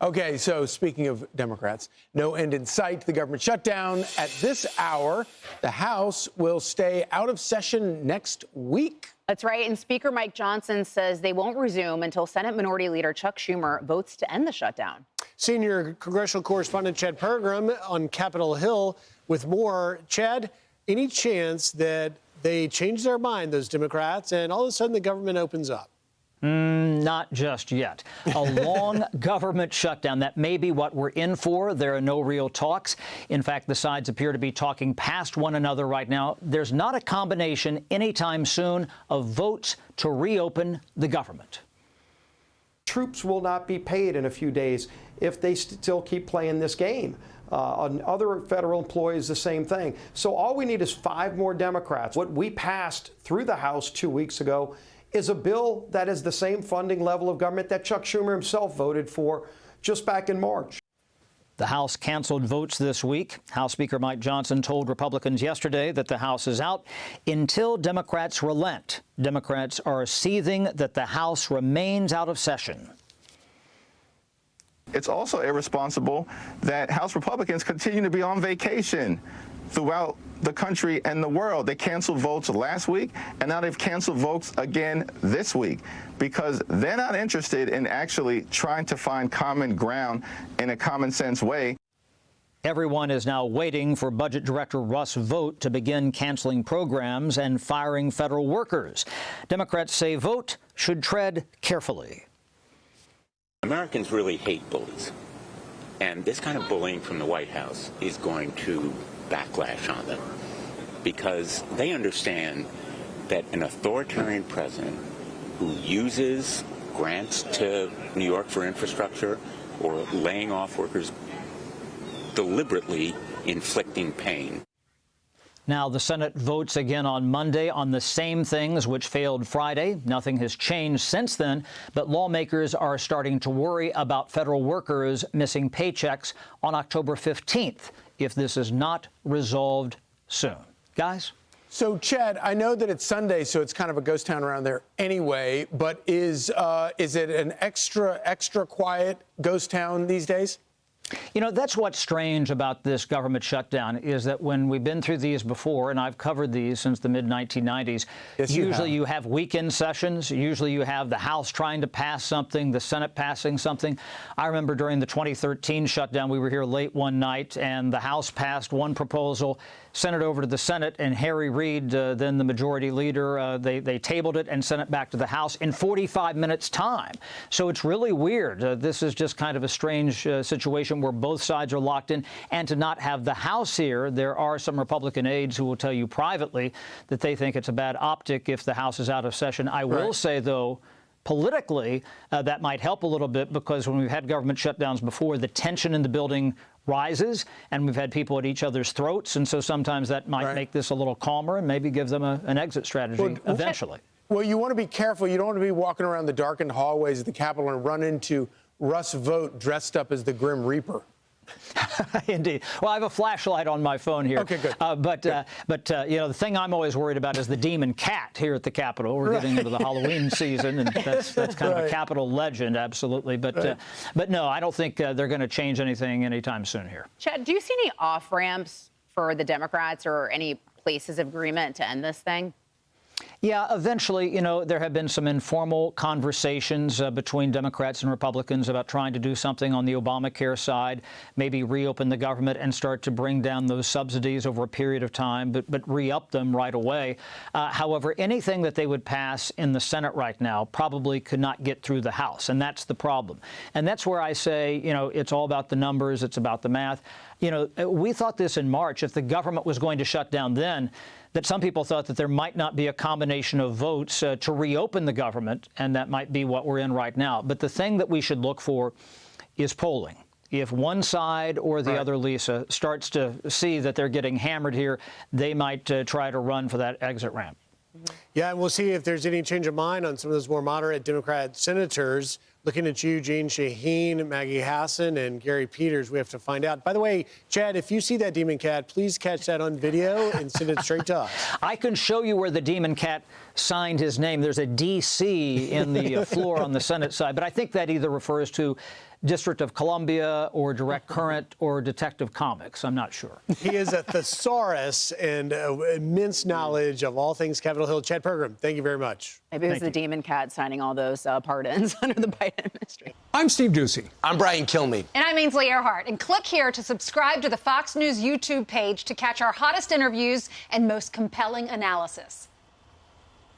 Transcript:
Okay, so speaking of Democrats, no end in sight to the government shutdown. At this hour, the House will stay out of session next week. That's right. And Speaker Mike Johnson says they won't resume until Senate Minority Leader Chuck Schumer votes to end the shutdown. Senior congressional correspondent Chad Pergram on Capitol Hill with more. Chad, any chance that they change their mind, those Democrats, and all of a sudden the government opens up? Not just yet. A long government shutdown. That may be what we're in for. There are no real talks. In fact, the sides appear to be talking past one another right now. There's not a combination anytime soon of votes to reopen the government. Troops will not be paid in a few days if they still keep playing this game. On other federal employees, the same thing. So all we need is 5 more Democrats. What we passed through the House 2 weeks ago is a bill that is the same funding level of government that Chuck Schumer himself voted for just back in March. The House canceled votes this week. House Speaker Mike Johnson told Republicans yesterday that the House is out until Democrats relent. Democrats are seething that the House remains out of session. It's also irresponsible that House Republicans continue to be on vacation throughout the country and the world. They canceled votes last week, and now they've canceled votes again this week because they're not interested in actually trying to find common ground in a common sense way. Everyone is now waiting for Budget Director Russ Vought to begin canceling programs and firing federal workers. Democrats say Vought should tread carefully. Americans really hate bullies, and this kind of bullying from the White House is going to backlash on them because they understand that an authoritarian president who uses grants to New York for infrastructure or laying off workers, deliberately inflicting pain. Now, the Senate votes again on Monday on the same things which failed Friday. Nothing has changed since then, but lawmakers are starting to worry about federal workers missing paychecks on October 15th if this is not resolved soon. Guys? So, Chad, I know that it's Sunday, so it's kind of a ghost town around there anyway, but is it an extra quiet ghost town these days? You know, that's what's strange about this government shutdown is that when we've been through these before, and I've covered these since the mid-1990s, yes, usually you have weekend sessions. Usually you have the House trying to pass something, the Senate passing something. I remember during the 2013 shutdown, we were here late one night, and the House passed one proposal, sent it over to the Senate, and Harry Reid, then the majority leader, they tabled it and sent it back to the House in 45 minutes time. So it's really weird. This is just kind of a strange situation where both sides are locked in. And to not have the House here, there are some Republican aides who will tell you privately that they think it's a bad optic if the House is out of session. I will say, though, politically, that might help a little bit because when we've had government shutdowns before, the tension in the building rises, and we've had people at each other's throats, and so sometimes that might make this a little calmer and maybe give them an exit strategy eventually. Well, you want to be careful. You don't want to be walking around the darkened hallways of the Capitol and run into Russ Vought dressed up as the Grim Reaper. Indeed. Well, I have a flashlight on my phone here. Okay, good. But you know, the thing I'm always worried about is the demon cat here at the Capitol. We're getting into the Halloween season, and that's kind of a Capitol legend, absolutely. But no, I don't think they're going to change anything anytime soon here. Chad, do you see any off-ramps for the Democrats or any places of agreement to end this thing? Yeah, eventually, you know, there have been some informal conversations between Democrats and Republicans about trying to do something on the Obamacare side, maybe reopen the government and start to bring down those subsidies over a period of time, but re-up them right away. However, anything that they would pass in the Senate right now probably could not get through the House, and that's the problem. And that's where I say, you know, it's all about the numbers, it's about the math. You know, we thought this in March, if the government was going to shut down then, that some people thought that there might not be a combination of votes to reopen the government, and that might be what we're in right now. But the thing that we should look for is polling. If one side or the other, Lisa, starts to see that they're getting hammered here, they might try to run for that exit ramp. Yeah, and we'll see if there's any change of mind on some of those more moderate Democrat senators. Looking at you, Jeanne Shaheen, Maggie Hassan, and Gary Peters, we have to find out. By the way, Chad, if you see that demon cat, please catch that on video and send it straight to us. I can show you where the demon cat signed his name. There's a D.C. in the floor on the Senate side, but I think that either refers to District of Columbia or Direct Current or Detective Comics. I'm not sure. He is a thesaurus and immense knowledge of all things Capitol Hill. Chad Pergram, thank you very much. Maybe it was the demon cat signing all those pardons under the Biden administration. I'm Steve Ducey. I'm Brian Kilmeade. And I'm Ainsley Earhart. And click here to subscribe to the Fox News YouTube page to catch our hottest interviews and most compelling analysis.